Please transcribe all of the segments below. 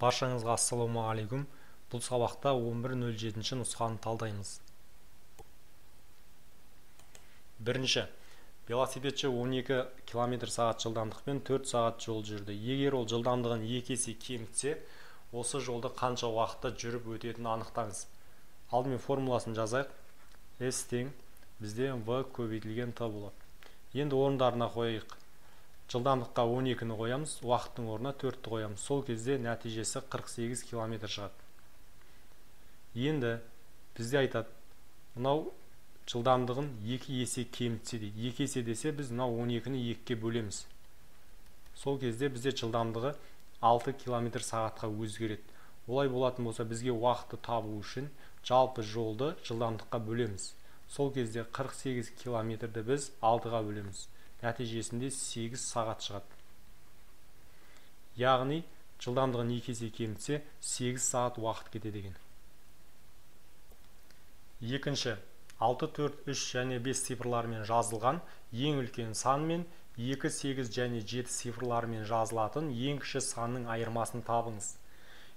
Баршаңызға ассалаумағалейкум. Бұл сабақта 11.07 нұсқаны талдаймыз. Бірінші. Велосипедші 12 км/сағат жылдамдықпен 4 сағат жол жүрді. Егер ол жылдамдығын 2 есе кемітсе, осы жолды қанша уақытта жүріп өтетінін анықтаңыз. Алдымен формуласын жазайық. S тең бізде V көбейтілген T болады. Енді орындарына қойайық. Жылдамдыққа 12-ні қоямыз, уақыттың орнына 4-ті қоямыз. Сол кезде нәтижесі 48 км шығады. Енді бізде айтады, мынау жылдамдығын 2 есе кемітсе дейді. 2 есе десе, біз мынау 12-ні 2-ке бөлеміз. Сол кезде бізде жылдамдығы 6 км/сағатқа өзгереді. Олай болатын болса, бізге уақытты табу үшін жалпы жолды жылдамдыққа бөлеміз. Сол кезде 48 км-ді біз 6-ға бөлеміз. Нәтижесінде 8 сағат шығады. Яғни жылдамдығын 2 есе кемітсе 8 сағат уақыт кетеді екен. Екінші, 6, 4, 3 және 5 цифрларымен жазылған ең үлкен сан мен 2, 8 және 7 цифрларымен жазылатын ең кіші санның айырмасын табыңыз.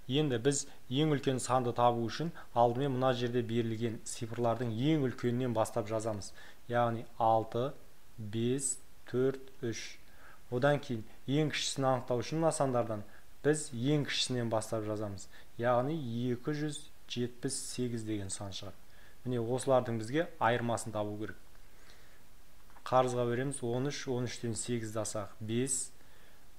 Енді біз ең үлкен санды табу үшін алдымен мына жерде берілген цифрлардың ең үлкенінен бастап жазамыз. Яғни 6, 5, 4, 3. Одан кейін ең кішісін анықтау үшін мына сандардан біз ең кішісінен бастап жазамыз. Яғни 278 деген сан шығады. Міне осылардың бізге айырмасын табу керек. Қарызға береміз. 13, 13-тен 8-ді алсақ 5.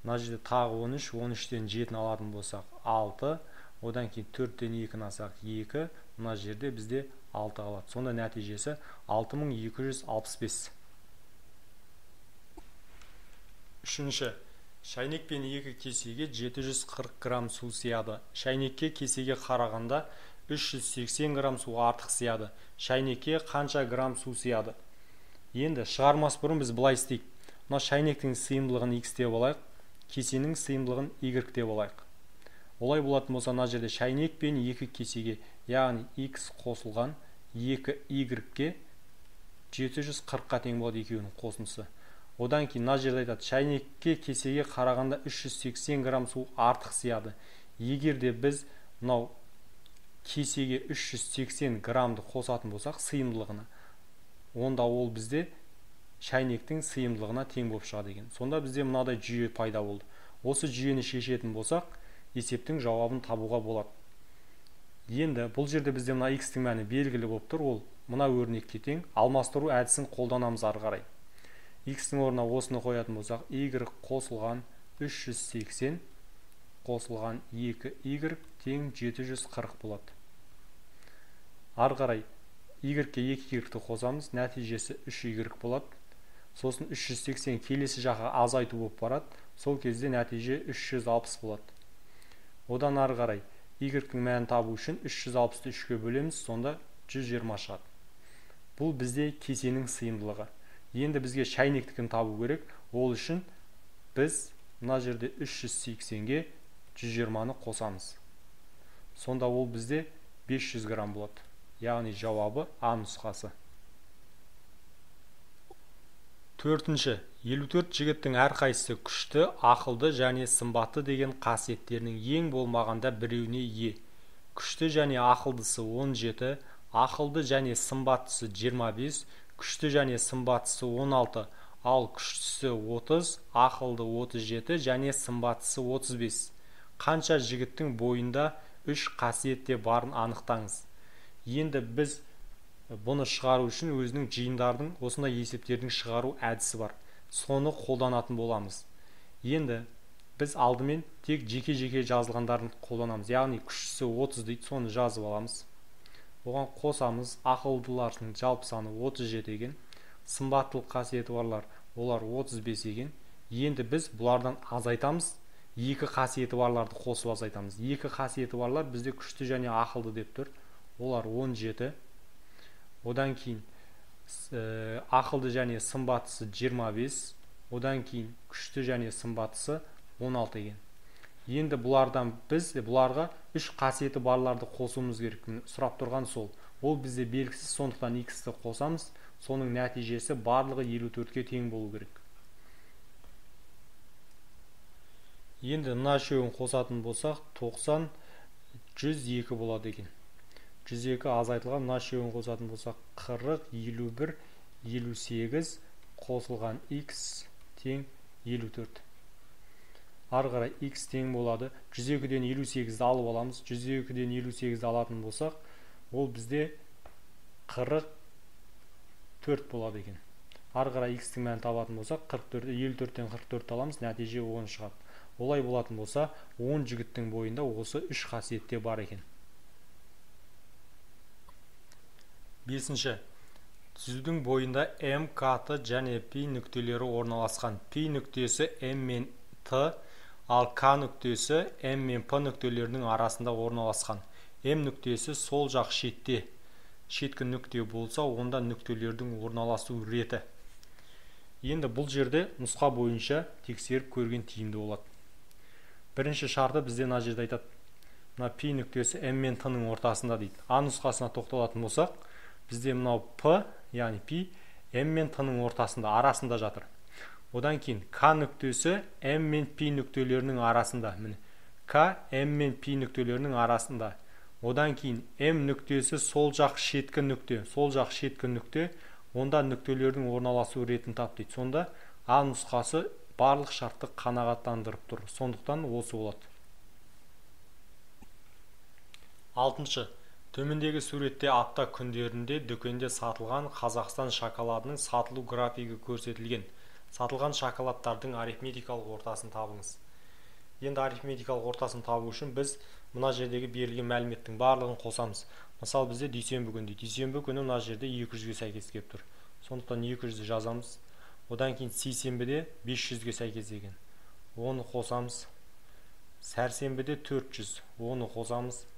Мына жерде тағы 13, 13-тен 7-ні алатын болсақ 6. Одан кейін 4-тен 2-ні алсақ 2. Мына жерде бізде 6 қалады. Сонда нәтижесі 6265. Үшінші. Шайнек пен 2 кесеге 740 грамм су сияды. Шайнекке кесеге қарағанда 380 грамм су артық сияды. Шайнекке қанша грамм су сияды? Енді шығармас бұрын біз былай істейік. Мына шайнектің сыйымдылығын x деп алайық, кесенің сыйымдылығын y деп алайық. Олай болатын болса, мына жерде шайнек пен 2 кесеге, яғни x қосылған 2y-ге 740-қа тең болады екеуінің қосындысы. Одан кейін мына жерде айтады, шайнекке кесеге қарағанда 380 грамм су артық сияды. Егер де біз мынау кесеге 380 граммды қосатын болсақ сыйымдылығына, онда ол бізде шайнектің сыйымдылығына тең болып шығады екен. Сонда бізде мынадай жүйе пайда болды. Осы жүйені шешетін болсақ, есептің жауабын табуға болады. Енді бұл жерде бізде мына x-тің мәні белгілі болып тұр, ол мына өрнекке тең. Алмастыру әдісін қолданамыз ары қарай. X-тің орнына осыны қоятын болсақ, y қосылған 380 қосылған 2y тең 740 болады. Ары қарай y-ке 2y-ті қосамыз, нәтижесі 3y болады. Сосын 380 келесі жаққа азайту болып барады. Сол кезде нәтиже 360 болады. Одан ары қарай y-тің мәнін табу үшін 360-ты 3-ке бөлеміз, сонда 120 шығады. Бұл бізде кесенің сыйымдылығы. Енді бізге шайнектікін табу керек. Ол үшін біз мына жерде 380-ге 120-ны қосамыз. Сонда ол бізде 500 грамм болады. Яғни жауабы А нұсқасы. Төртінші. 54 жігіттің әрқайсысы күшті, ақылды және сымбатты деген қасиеттерінің ең болмағанда біреуіне ие. Күшті және ақылдысы 17, ақылды және сымбаттысы 25, күшті және сымбаттысы 16, ал күштісі 30, ақылды 37 және сымбаттысы 35. Қанша жігіттің бойында 3 қасиетте барын анықтаңыз. Енді біз бұны шығару үшін өзінің жиындардың, осындай есептердің шығару әдісі бар. Соны қолданатын боламыз. Енді біз алдымен тек жеке-жеке жазылғандарын қолданамыз. Яғни күштісі 30 дейді, соны жазып аламыз. Оған қосамыз, ақылдылардың жалпы саны 37 екен. Сымбаттылық қасиеті барлар, олар 35 екен. Енді біз бұлардан азайтамыз. 2 қасиеті барларды қосып азайтамыз. 2 қасиеті барлар бізде күшті және ақылды деп тұр. Олар 17. Одан кейін ақылды және сымбаттысы 25. Одан кейін күшті және сымбаттысы 16 екен. Енді бұлардан біз бұларға 3 қасиеті барларды қосуымыз керек. Сұрап тұрған сол. Ол бізде белгісіз, сондықтан x-ті қосамыз. Соның нәтижесі барлығы 54-ке тең болу керек. Енді мына үшеуін қосатын болсақ 90 102 болады екен. 102 азайтылған, мына үшеуін қосатын болсақ 40 51 58 қосылған x тең 54. Ары қарай x тең болады. 102-ден 58-ді алып аламыз. 102-ден 58-ді алатын болсақ, ол бізде 44 болады екен. Ары қарай x-тің мәнін табатын болсақ, 54-тен 44 аламыз, нәтиже 10 шығады. Олай болатын болса, 10 жігіттің бойында осы 3 қасиетте бар екен. 5-ші. Түзудің бойында M, K және P нүктелері орналасқан. P нүктесі M мен T, ал K нүктесі M мен P нүктелерінің арасында орналасқан. M нүктесі сол жақ шеткі нүкте болса, онда нүктелердің орналасу реті. Енді бұл жерде нұсқа бойынша тексеріп көрген тиімді болады. Бірінші шарты бізде мына жерде айтады. Мына P нүктесі M мен T-ның ортасында дейді. А нұсқасына тоқталатын болсақ, бізде мынау P, яғни P, M мен T-ның ортасында, арасында жатыр. Одан кейін K нүктесі M мен P нүктелерінің арасында. Міне, K, M мен P нүктелерінің арасында. Одан кейін M нүктесі сол жақ шеткі нүкте, онда нүктелердің орналасу ретін тап дейді. Сонда А нұсқасы барлық шартты қанағаттандырып тұр. Сондықтан осы болады. 6-шы. Төмендегі суретте апта күндерінде дүкенде сатылған Қазақстан шоколадының сатылу графигі көрсетілген. Сатылған шоколадтардың арифметикалық ортасын табыңыз. Енді арифметикалық ортасын табу үшін біз мына жердегі берілген мәліметтің барлығын қосамыз. Мысалы, бізде дүйсенбі күні мына жерде 200-ге сәйкес келіп тұр. Сондықтан 200-ді жазамыз. Одан кейін сейсенбіде 500-ге сәйкес екен. Оны қосамыз. Сәрсенбіде 400, оны қосамыз.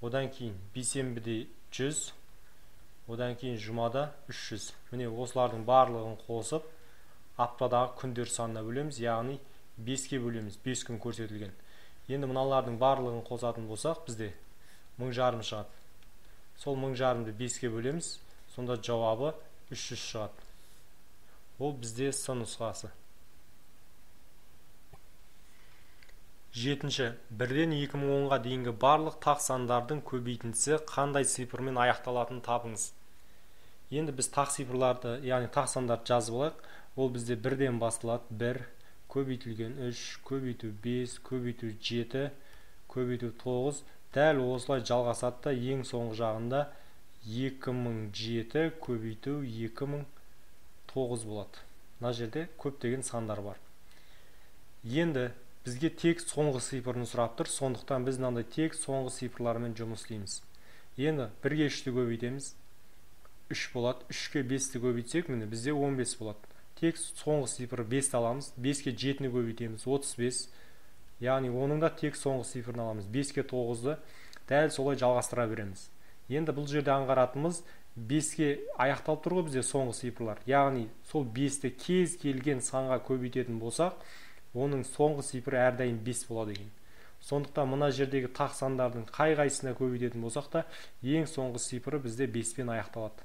Одан кейін бейсенбіде 100, одан кейін жұмада 300. Міне осылардың барлығын қосып, аптадағы күндер санына бөлеміз, яғни 5-ке бөлеміз, 5 күн көрсетілген. Енді мыналардың барлығын қосатын болсақ, бізде 1000 шығады. Сол 1000-ды 5-ке бөлеміз, сонда жауабы 300 шығады. Ол бізде С нұсқасы. 7-ші. 1-ден 2010-ға дейінгі барлық тақ сандардың көбейтіндісі қандай цифрмен аяқталатынын табыңыз. Енді біз тақ цифрларды, яғни тақ сандарды жазып алайық. Ол бізде 1-ден басталады. 1, көбейтілген 3, көбейту 5, көбейту 7, көбейту 9. Дәл осылай жалғасады да ең соңғы жағында 2007 көбейту 2009 болады. Мына жерде көптеген сандар бар. Енді бізге тек соңғы цифрын сұрап тұр, сондықтан біз мынандай тек соңғы цифрлармен жұмыс істейміз. Енді 1-ге 3-ті көбейтеміз, 3 болады. 3-ке 5-ті көбейтсек, міне бізде 15 болады. Тек соңғы цифры 5-ті аламыз, 5-ке 7-ні көбейтеміз, 35. Яғни оның да тек соңғы цифрын аламыз, 5-ке 9-ды дәл солай жалғастыра береміз. Енді бұл жерде аңғаратымыз 5-ке аяқталып тұр ғой бізде соңғы цифрлар. Яғни сол 5-ті кез келген санға көбейтетін болсақ, оның соңғы цифры әрдайым 5 болады екен. Сондықтан мына жердегі тақ сандардың қай-қайсына көбейтетін болсақ та, ең соңғы цифры бізде 5-пен аяқталады.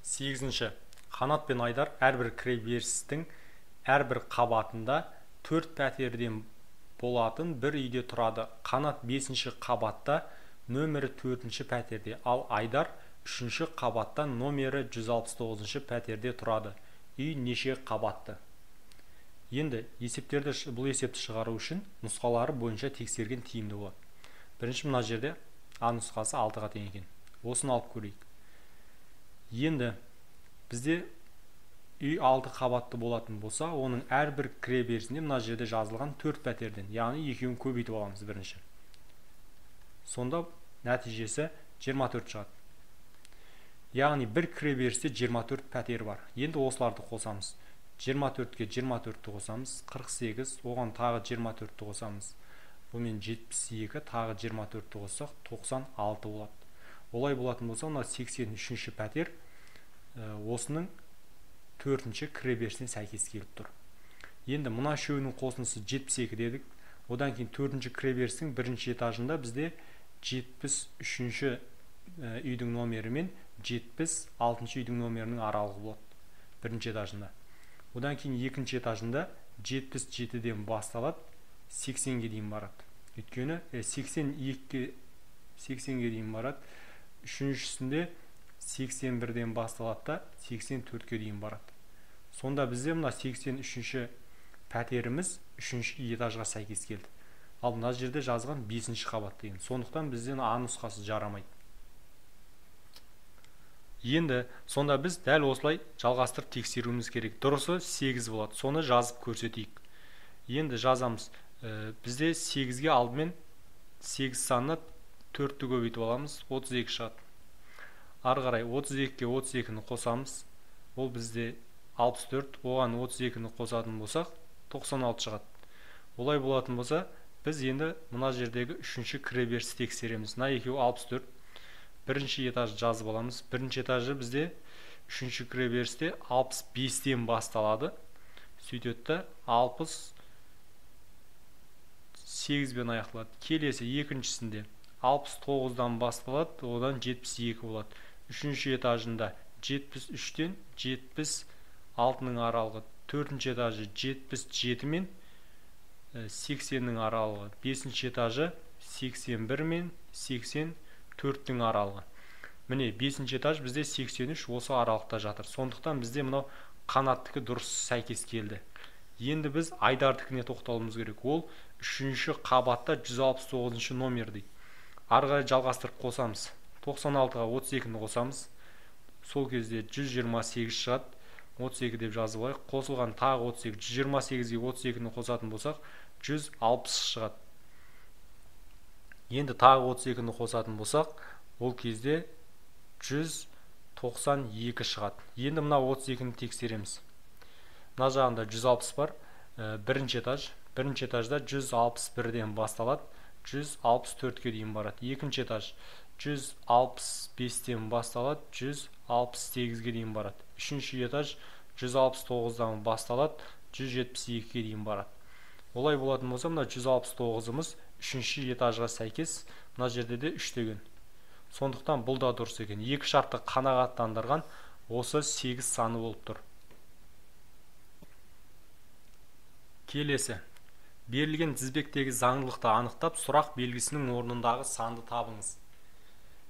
8-ші. Қанат пен Айдар әрбір кіреберістің әрбір қабатында 4 пәтерден болатын бір үйде тұрады. Қанат 5-ші қабатта, нөмірі 4-ші пәтерде, ал Айдар 3-ші қабатта, нөмірі 169-ші пәтерде тұрады. Үй неше қабатты? Енді бұл есепті шығару үшін нұсқалары бойынша тексерген тиімді болады. Бірінші мына жерде А нұсқасы 6-ға тең екен. Осыны алып көрейік. Енді бізде үй 6 қабатты болатын болса, оның әрбір кіреберісінде мына жерде жазылған 4 пәтерден, яғни екеуін көбейтіп аламыз бірінші. Сонда нәтижесі 24 шығады. Яғни бір кіреберісте 24 пәтер бар. Енді осыларды қосамыз. 24-ке 24-ті қосамыз, 48, оған тағы 24-ті қосамыз. Бұмен 72, тағы 24-ті қоссақ, 96 болады. Олай болатын болса, мына 83-ші пәтер осының 4-ші кіреберісіне сәйкес келіп тұр. Енді мына үшеуінің қосындысы 72 дедік. Одан кейін 4-ші кіреберістің 1-ші этажында бізде 73-ші үйдің номері мен 76-ші үйдің номерінің аралығы болады 1-ші этажында. Одан кейін екінші этажында 77-ден басталады, 80-ге дейін барады. Өйткені 80-ге дейін барады. Үшіншісінде 81-ден басталады да 84-ке дейін барады. Сонда бізде мына 83-ші пәтеріміз 3-ші этажға сәйкес келді. Ал мына жерде жазған 5-ші қабат деген. Сондықтан бізден А нұсқасы жарамайды. Енді сонда біз дәл осылай жалғастырып тексеруіміз керек. Дұрысы 8 болады. Соны жазып көрсетейік. Енді жазамыз. Бізде 8-ге алдымен 8 санына 4-ті көбейтіп аламыз, 32 шығады. Ары қарай 32-ге 32-ні қосамыз. Ол бізде 64, оған 32-ні қосатын болсақ 96 шығады. Олай болатын болса, біз енді мына жердегі 3-ші кіреберісті тексереміз. Мына екеуі 64. Бірінші этаж жазып аламыз. Бірінші этажы бізде 3-ші кіреберісте 65-тен басталады. Сөйтеді 68-бен аяқталады. Келесі екіншісінде 69-дан басталады, одан 72 болады. Үшінші этажында 73-тен 76-ның аралығы. Төртінші этажы 77 мен 80-ның аралығы. Бесінші этажы 81 мен 84-дің аралығы. Міне, бесінші этаж бізде 83 осы аралықта жатыр. Сондықтан бізде мынау қанаттікі дұрыс сәйкес келді. Енді біз айдардікіне тоқталуымыз керек. Ол 3-ші қабатта 169-ші номер дейді. Ары қарай жалғастырып қосамыз. 96-ға 32-ні қосамыз. Сол кезде 128 шығады. 32 деп жазып алайық. Қосылған тағы 32. 128-ге 32-ні қосатын болсақ, 160 шығады. Енді тағы 32-ні қосатын болсақ, ол кезде 192 шығады. Енді мына 32-ні тексереміз. Мына жағында 160 бар. Бірінші этаж. Бірінші этажда 161-ден басталады. 164-ке дейін барады. Екінші этаж 165-тен басталады, 168-ге дейін барады. Үшінші этаж 169-дан басталады, 172-ге дейін барады. Олай болатын болса, мына 169-ымыз 3-ші этажға сәйкес, мына жерде де 3 деген. Сондықтан бұл да дұрыс екен. Екі шартты қанағаттандырған осы 8 саны болып тұр. Келесі. Берілген тізбектегі заңдылықты анықтап, сұрақ белгісінің орнындағы санды табыңыз.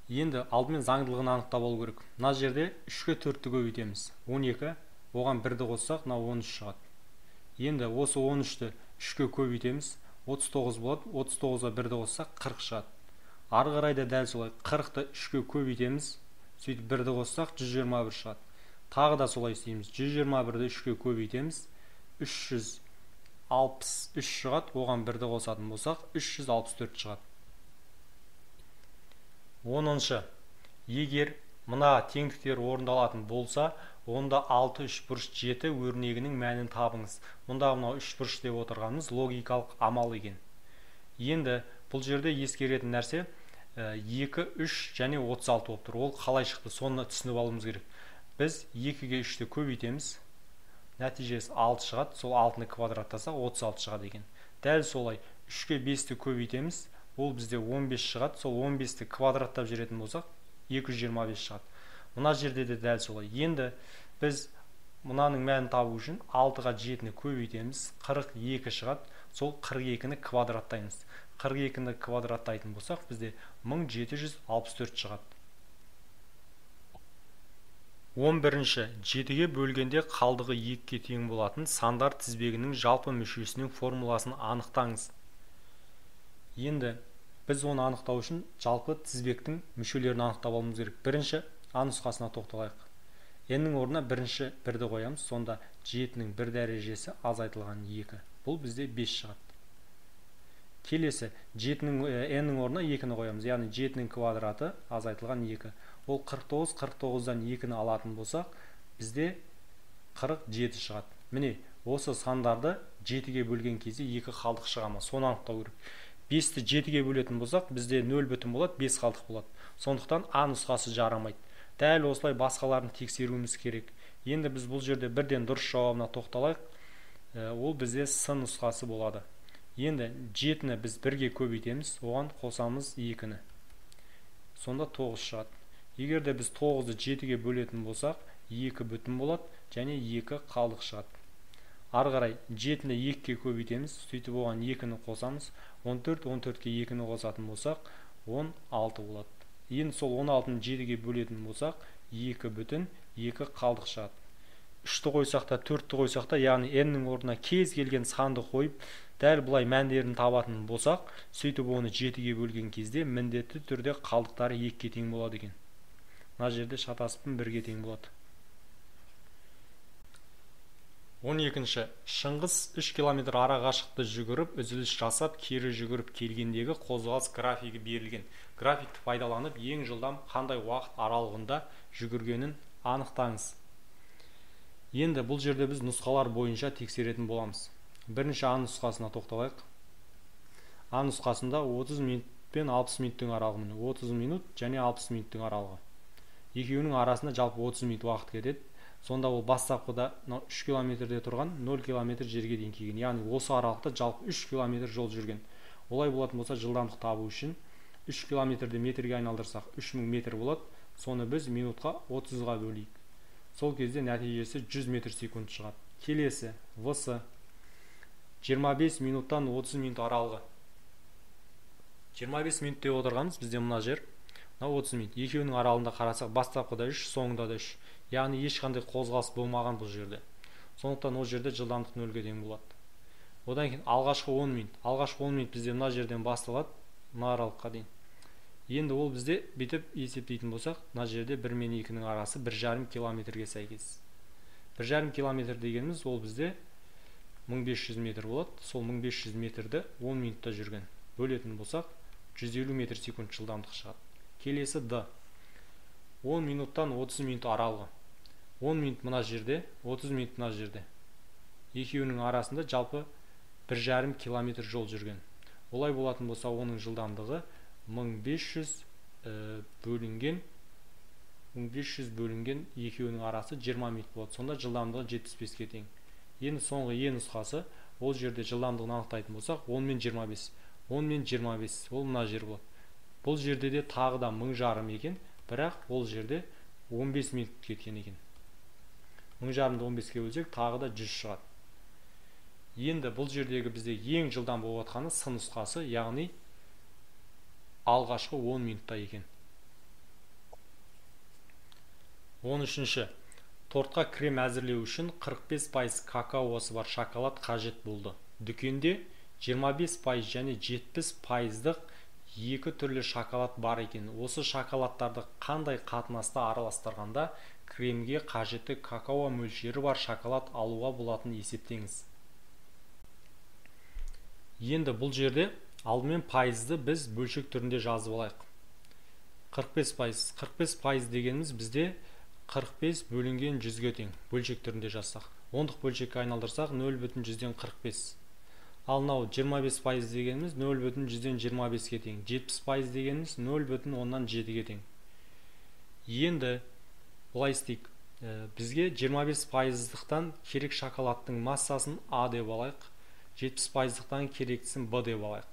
Енді алдымен заңдылығын анықтап алу керек. Мына жерде 3-ке 4-ті көбейтеміз. 12, оған 1-ді қоссақ, мына 13 шығады. Енді осы 13-ті 3-ке көбейтеміз. 39 болады. 39-ға 1-ді қоссақ, 40 шығады. Ары қарай да дәл солай. 40-ті 3-ке көбейтеміз. Сөйтіп 1-ді қоссақ, 121 шығады. Тағы да солай істейміз. 121-ді 3-ке көбейтеміз. 363 шығады, оған 1-ді қосатын болсақ, 364 шығады. 10-шы. Егер мына теңдіктер орындалатын болса, онда 6 3 бұрыш 7 өрнегінің мәнін табыңыз. Мұнда мынау 3 бұрыш деп отырғанымыз логикалық амал екен. Енді бұл жерде ескеретін нәрсе 2, 3 және 36 болып тұр. Ол қалай шықты, соны түсініп алуымыз керек. Біз 2-ге 3-ті көбейтеміз. Нәтижесі 6 шығады, сол 6-ны квадраттасақ 36 шығады екен. Дәл солай 3-ке 5-ті көбейтеміз, ол бізде 15 шығады, сол 15-ті квадраттап жүретін болсақ 225 шығады. Мына жерде де дәл солай. Енді біз мынаның мәнін табу үшін 6-ға 7-ні көбейтеміз, 42 шығады, сол 42-ні квадраттаймыз. 42-ні квадраттайтын болсақ бізде 1764 шығады. 11-ші. 7-ге бөлгенде қалдығы 2-ге тең болатын сандар тізбегінің жалпы мүшесінің формуласын анықтаңыз. Енді біз оны анықтау үшін жалпы тізбектің мүшелерін анықтап алуымыз керек. Бірінші А нұсқасына тоқталайық. N-нің орнына бірінші 1-ді қоямыз, сонда 7-нің 1 дәрежесі азайтылған 2. Бұл бізде 5 шығады. Келесі N-нің орнына 2-ні қоямыз, яғни 7-нің квадраты азайтылған 2. Ол 49, 49-дан 2-ні алатын болсақ, бізде 47 шығады. Міне, осы сандарды 7-ге бөлген кезде 2 қалдық шығама, соны анықтау керек. 5-ті 7-ге бөлетін болсақ, бізде 0 бүтін болады, 5 қалдық болады. Сондықтан А нұсқасы жарамайды. Дәл осылай басқаларын тексеруіміз керек. Енді біз бұл жерде бірден дұрыс жауабына тоқталайық. Ол бізде С нұсқасы болады. Енді 7-ні біз 1-ге көбейтеміз, оған қосамыз 2-ні. Сонда 9 шығады. Егер де біз 9-ды 7-ге бөлетін болсақ, 2 бүтін болады, және 2 қалдық шығады. ары қарай 7-ні 2-ке көбейтеміз, сөйтіп оған 2-ні қосамыз, 14, 14-ке 2-ні қосатын болсақ 16 болады. Енді сол 16-ны 7-ге бөлетін болсақ 2,2 қалдық шығады. 3-ті қойсақ та 4-ті қойсақ та, яғни n-нің орнына кез келген санды қойып дәл бұлай мәндерін табатын болсақ, сөйтіп оны 7-ге бөлген кезде міндетті түрде қалдықтары 2-ге тең болады екен. Мына жерде шатасыппын, 1-ге тең болады. 12-ші. Шыңғыс 3 км ара қашықты жүгіріп, үзіліс жасап, кері жүгіріп келгендегі қозғалыс графигі берілген. Графикті пайдаланып, ең жылдам қандай уақыт аралығында жүгіргенін анықтаңыз. Енді бұл жерде біз нұсқалар бойынша тексеретін боламыз. Бірінші А нұсқасына тоқталайық. А нұсқасында 30 минут пен 60 минуттың аралығы, 30 минут және 60 минуттың аралығы. Екеуінің арасында жалпы 30 минут уақыт кетеді. Сонда ол бастапқыда 3 километрде тұрған 0 километр жерге дейін келген. Яғни осы аралықта жалпы 3 километр жол жүрген. Олай болатын болса, жылдамдық табу үшін 3 километрді метрге айналдырсақ 3000 метр болады. Соны біз минутқа 30-ға бөлейік. Сол кезде нәтижесі 100 метр секунд шығады. Келесі В-сы 25 минуттан 30 минут аралығы. 25 минут деп отырғанымыз бізде мына жер, 30 минут. Екеуінің аралығында қарасақ, бастапқыда 3, соңында да 3. Яғни ешқандай қозғалыс болмаған бұл жерде. Сондықтан ол жерде жылдамдық 0-ге тең болады. Одан кейін алғашқы 10 минут. Алғашқы 10 минут бізде мына жерден басталады, мына аралыққа дейін. Енді ол бізде бүйтіп есептейтін болсақ, мына жерде 1 мен 2-нің арасы 1,5 километрге сәйкес. 1,5 километр дегеніміз ол бізде 1500 метр болады. Сол 1500 метрді 10 минутта жүрген. Бөлетін болсақ, 150 метр секунд жылдамдық шығады. Келесі Д. 10 минуттан 30 минут аралығы. 10 минут мына жерде, 30 минут мына жерде. Екеуінің арасында жалпы 1,5 километр жол жүрген. Олай болатын болса, оның жылдамдығы 1500 бөлінген екеуінің арасы 20 минут болады. Сонда жылдамдығы 75-ке тең. Енді соңғы Е нұсқасы, ол жерде жылдамдығын анықтайтын болсақ, 10 мен 25. 10 мен 25, ол мына жер болады. Бұл жерде де тағы да 1000 екен, бірақ ол жерде 15 минут кеткен екен. 1000-ды 15-ке бөлсек, тағы да 100 шығады. Енді бұл жердегі бізде ең жылдам болып жатқаны С нұсқасы, яғни алғашқы 10 минутта екен. 13-ші. Тортқа крем әзірлеу үшін 45% какаосы бар шоколад қажет болды. Дүкенде 25% және 70%-дық екі түрлі шоколад бар екен. Осы шоколадтарды қандай қатынаста араластырғанда кремге қажетті какао мөлшері бар шоколад алуға болатынын есептеңіз. Енді бұл жерде алдымен пайызды біз бөлшек түрінде жазып алайық. 45%. 45% дегеніміз бізде 45 бөлінген 100-ге тең. Бөлшек түрінде жазсақ. Ондық бөлшекке айналдырсақ 0,45. Ал мынау 25% дегеніміз 0,25-ге тең. 70% дегеніміз 0,7-ге тең. Енді бұлай істейік. Бізге 25%-дықтан керек шоколадтың массасын А деп алайық. 70%-дықтан керектісін Б деп алайық.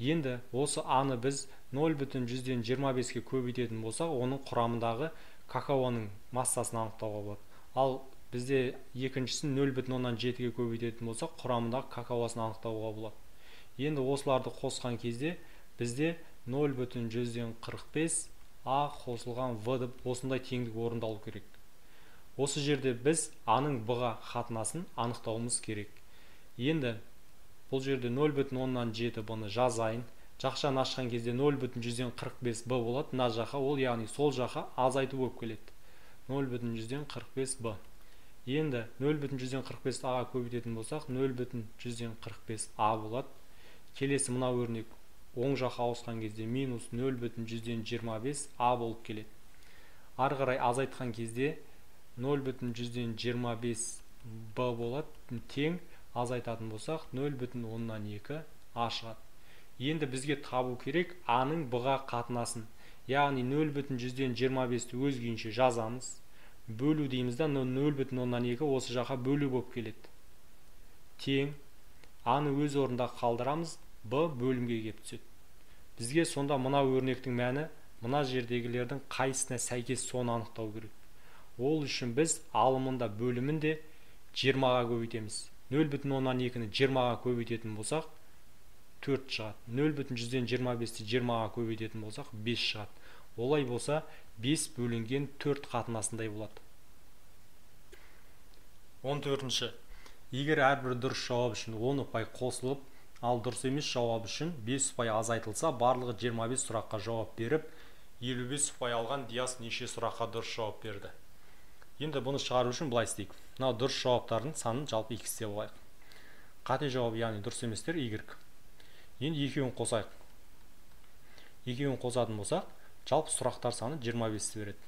Енді осы А-ны біз 0,125-ге көбейтетін болсақ, оның құрамындағы какаоның массасын анықтауға болады. Ал бізде екіншісін 0,7-ге көбейтетін болсақ, құрамындағы какаосын анықтауға болады. Енді осыларды қосқан кезде бізде 0,145 А қосылған В деп осындай теңдік орындалу керек. Осы жерде біз А-ның Б-ға қатынасын анықтауымыз керек. Енді бұл жерде 0,7 Б-ны жазайын. Жақшаны ашқан кезде 0,145 Б болады. Мына жаққа ол, яғни сол жаққа азайту болып келеді. 0,145 Б. Енді 0,145 А-ға көбейтетін болсақ, 0,145 А болады. Келесі мына өрнек оң жаққа ауысқан кезде минус 0,125 А болып келеді. Ары қарай азайтқан кезде 0,125 Б болады. Тең азайтатын болсақ 0,2 А шығады. Енді бізге табу керек А-ның Б-ға қатынасын. Яғни 0,125-ті өз күйінше жазамыз. Бөлу дейміз да 0,2 осы жаққа бөлу болып келеді. Тең А-ны өз орында қалдырамыз, Б бөлімге кеп түседі. Бізге сонда мына өрнектің мәні мына жердегілердің қайсысына сәйкес соны анықтау керек. Ол үшін біз алымында бөлімінде 20-ға көбейтеміз. 0,2-ні 20-ға көбейтетін болсақ 4 шығады. 0,125-ті 20-ға көбейтетін болсақ 5 шығады. Олай болса 5 бөлінген 4 қатынасындай болады. 14-ші. Егер әрбір дұрыс жауап үшін 10 ұпай қосылып, ал дұрыс емес жауап үшін 5 ұпай азайтылса, барлығы 25 сұраққа жауап беріп, 55 ұпай алған Диас неше сұраққа дұрыс жауап берді. Енді бұны шығару үшін былай істейік. Мынау дұрыс жауаптардың санын жалпы x деп алайық. Қате жауап, яғни дұрыс еместер y. Енді екеуін қосайық. Екеуін қосатын болсақ, жалпы сұрақтар саны 25 береді.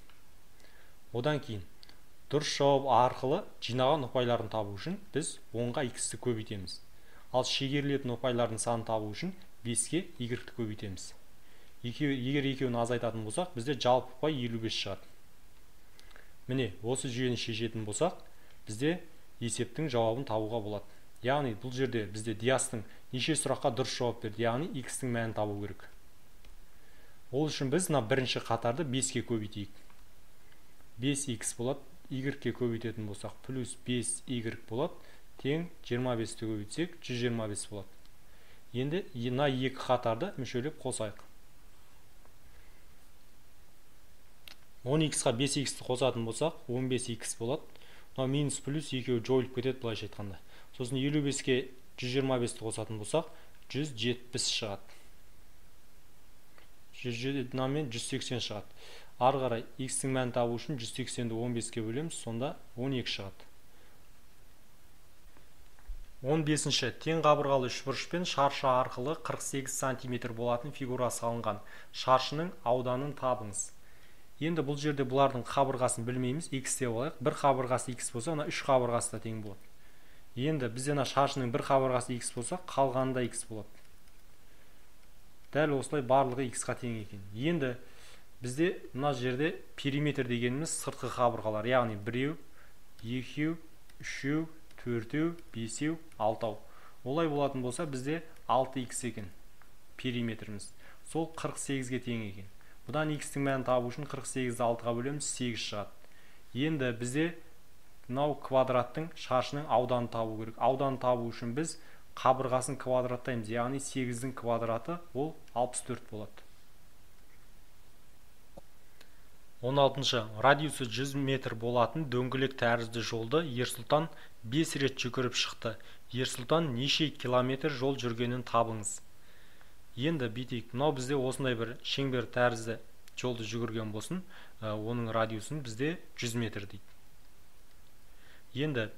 Одан кейін дұрыс жауап арқылы жинаған ұпайларын табу үшін біз 10-ға x-ті көбейтеміз. Ал шегерілетін ұпайлардың санын табу үшін 5-ке y-ті көбейтеміз. Егер екеуін азайтатын болсақ, бізде жалпы ұпай 55 шығады. Міне, осы жүйені шешетін болсақ, бізде есептің жауабын табуға болады. Яғни бұл жерде бізде Диастың неше сұраққа дұрыс жауап берді, яғни x-тің мәнін табу керек. Ол үшін біз бірінші қатарды 5-ке көбейтейік. 5x болады, y-ке көбейтетін болсақ, плюс 5y болады, тең 25-ті көбейтсек 125 болады. Енді екі қатарды мүшелеп қосайық. 10x-ға 5x-ті қосатын болсақ, 15x болады. Минус плюс екеуі жойылып кетеді былайша айтқанда. Сосын 55-ке 125-ті қосатын болсақ, 170 шығады. 180 шығады. Ары қарай x-тің мәнін табу үшін 180-ді 15-ке бөлеміз, сонда 12 шығады. 15-ші. Тең қабырғалы үшбұрышпен шаршы арқылы 48 см болатын фигура салынған. Шаршының ауданын табыңыз. Енді бұл жерде бұлардың қабырғасын білмейміз, x деп алайық. Бір қабырғасы x болса, үш қабырғасы да тең болады. Енді бізде шаршының бір қабырғасы x болса, қалғанында x болады. Дәл осылай барлығы x-қа тең екен. Енді бізде мына жерде периметр дегеніміз сыртқы қабырғалар, яғни 1, 2, 3, 4, 5, 6. Олай болатын болса, бізде 6x екен периметріміз. Сол 48-ге тең екен. Бұдан x-тің мәнін табу үшін 48-ді 6-ға бөлеміз, 8 шығады. Енді бізде мынау квадраттың шаршының ауданын табу керек. Ауданын табу үшін біз қабырғасын квадраттаймыз, яғни 8-дің квадраты ол 64 болады. 16-шы. Радиусы 100 метр болатын дөңгелек тәрізді жолды Ерсұлтан 5 рет жүгіріп шықты. Ерсұлтан неше километр жол жүргенін табыңыз. Енді бүйтейік. Мынау бізде осындай бір шеңбер тәрізді жолды жүгірген болсын, оның радиусын бізде 100 метр дейді. Енді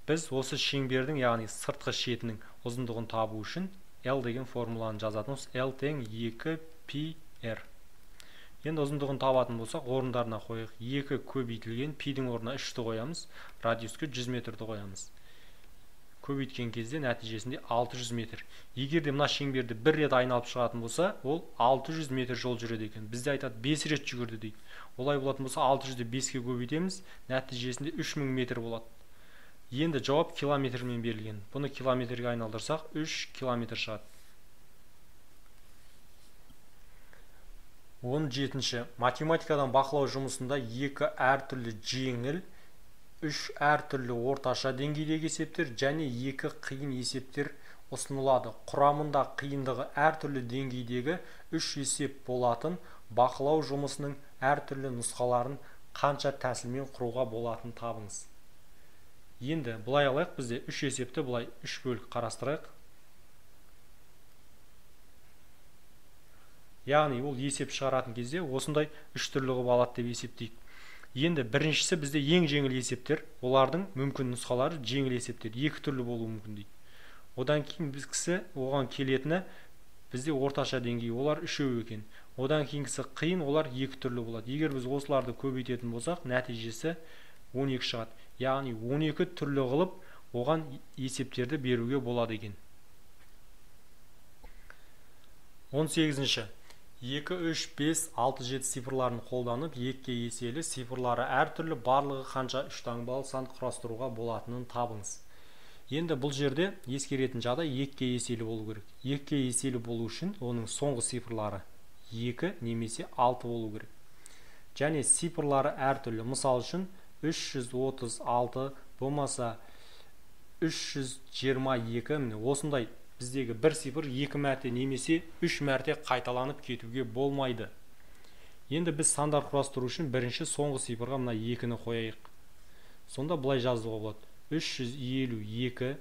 біз осы шеңбердің, яғни сыртқы шетінің ұзындығын табу үшін L деген формуланы жазатынбыз. L тең 2πr. Енді ұзындығын табатын болсақ, орындарына қойық. 2 көбейтілген пидің орнына 3-ті қоямыз, радиусқа 100 метрді қоямыз. Көбейткен кезде нәтижесінде 600 метр. Егер де мына шеңберді бір рет айналып шығатын болса, ол 600 метр жол жүреді екен. Бізде айтады 5 рет жүгірді дейді. Олай болатын болса 600-ді 5-ке көбейтеміз, нәтижесінде 3000 метр болады. Енді жауап километрмен берілген. Бұны километрге айналдырсақ 3 километр шығады. 17-ші. Математикадан бақылау жұмысында 2 әртүрлі жеңіл, 3 әртүрлі орташа деңгейдегі есептер және 2 қиын есептер ұсынылады. Құрамында қиындығы әртүрлі деңгейдегі 3 есеп болатын бақылау жұмысының әртүрлі нұсқаларын қанша тәсілмен құруға болатын табыңыз. Енді бұлай алайық, бізде 3 есепті бұлай 3 бөлік қарастырайық. Яғни ол есеп шығаратын кезде осындай 3 түрлі қылып алады деп есептейік. Енді біріншісі бізде ең жеңіл есептер, олардың мүмкін нұсқалары жеңіл есептер, 2 түрлі болуы мүмкін дейді. Одан кейін біздікісі оған келетіні бізде орташа деңгей, олар 3 екен. Одан кейінгісі қиын, олар 2 түрлі болады. Егер біз осыларды көбейтетін болсақ, нәтижесі 12 шығады. Яғни 12 түрлі қылып, оған есептерді беруге болады екен. 18-ші. 2, 3, 5, 6, 7 цифрларын қолданып, 2-ке еселі цифрлары әртүрлі барлығы қанша 3 таңбалы сан құрастыруға болатынын табыңыз. Енді бұл жерде ескеретін жағдай 2-ке еселі болу керек. 2-ке еселі болу үшін оның соңғы цифрлары 2 немесе 6 болу керек. Және цифрлары әртүрлі. Мысал үшін 336 болмаса 322. Міне осындай біздегі бір цифр 2 мәрте немесе 3 мәрте қайталанып кетуге болмайды. Енді біз сандар құрастыру үшін бірінші соңғы цифрға мына 2-ні қояйық. Сонда былай жазуға болады: 352,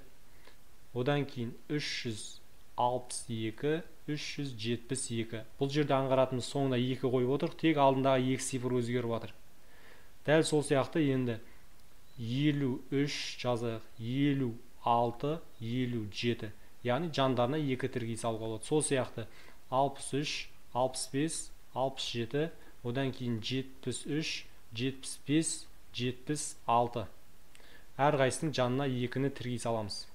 одан кейін 362, 372. Бұл жерде аңғаратымыз соңына 2 қойып отыр, тек алдындағы 2 цифр өзгеріп жатыр. Дәл сол сияқты енді 53 жазайық, 56, 57. Яғни жандарына 2 тіркей салуға болады. Сол сияқты 63, 65, 67, одан кейін 73, 75, 76. Әрқайсының жанына 2-ні тіркей саламыз.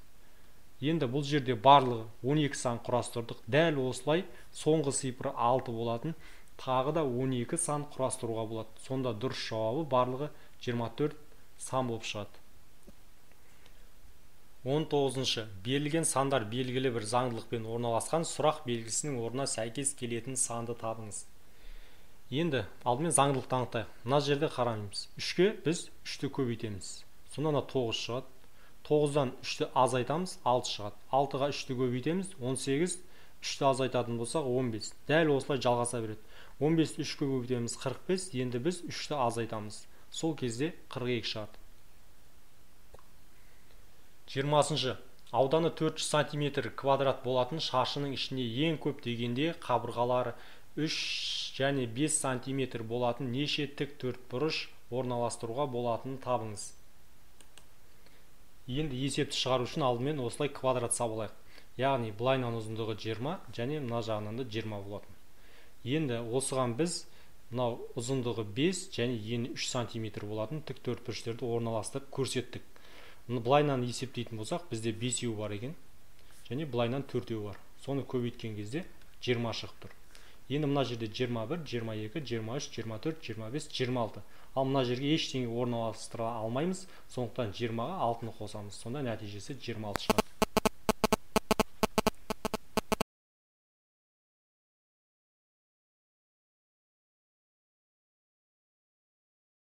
Енді бұл жерде барлығы 12 сан құрастырдық. Дәл осылай соңғы цифры 6 болатын тағы да 12 сан құрастыруға болады. Сонда дұрыс жауабы барлығы 24 сан болып шығады. 19. Берілген сандар белгілі бір заңдылықпен орналасқан сұрақ белгісінің орнына сәйкес келетін санды табыңыз. Енді алдымен заңдылықты анықтайық. Мына жерде қараймыз. 3-ке біз 3-ті көбейтеміз. Сонда 9 шығады. 9-дан 3-ті азайтамыз, 6 шығады. 6-ға 3-ті көбейтеміз, 18. 3-ті азайтатын болсақ 15. Дәл осылай жалғаса береді. 15-ті 3-ке көбейтеміз, 45. Енді біз 3-ті азайтамыз. Сол кезде 42 шығады. 20. Ауданы 400 см квадрат болатын шаршының ішіне ең көп дегенде қабырғалары 3 және 5 см болатын неше тік төртбұрыш орналастыруға болатынын табыңыз. Енді есепті шығару үшін алдымен осылай квадрат сабылайық. Яғни былайынан ұзындығы 20 және мына жағынан да 20 болатын. Енді осыған біз мынау ұзындығы 5 және ені 3 см болатын тік төртбұрыштерді орналастырып көрсеттік. Былайынан есептейтін болсақ, бізде 5-еу бар екен және былайынан 4-еу бар. Соны көбейткен кезде 20 шығып тұр. Енді мына жерде 21, 22, 23, 24, 25, 26. Ал мына жерге ештеңе орналастыра алмаймыз. Сондықтан 20-ға 6-ны қосамыз. Сонда нәтижесі 26 шығады.